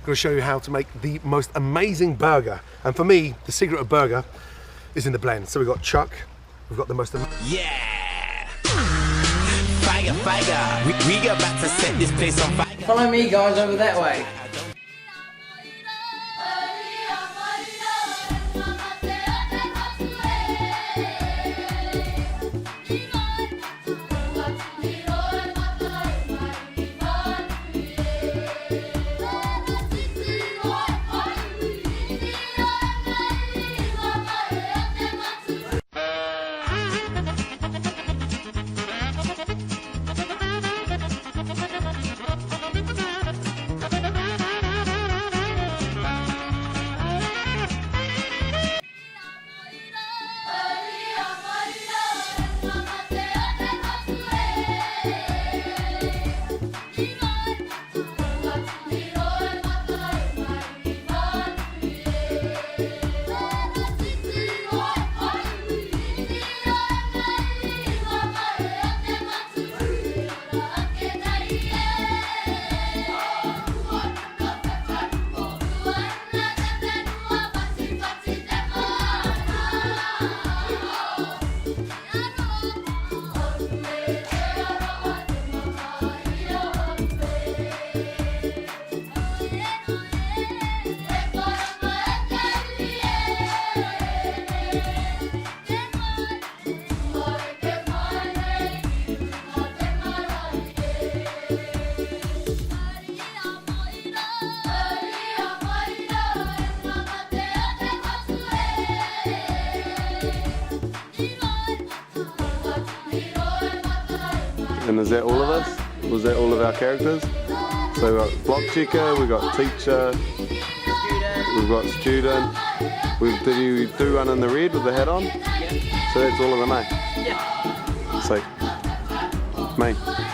I'm going to show you how to make the most amazing burger. And for me, the secret of burger is in the blend. So we've got chuck, we've got the most Yeah! Fire, fire! We about to set this place on fire. Follow me guys over that way. And is that all of us? Was that all of our characters? So we've got block checker, we've got teacher, we've got student. Did you do one in the red with the hat on? Yeah. So that's all of them, eh? Yeah. So, me.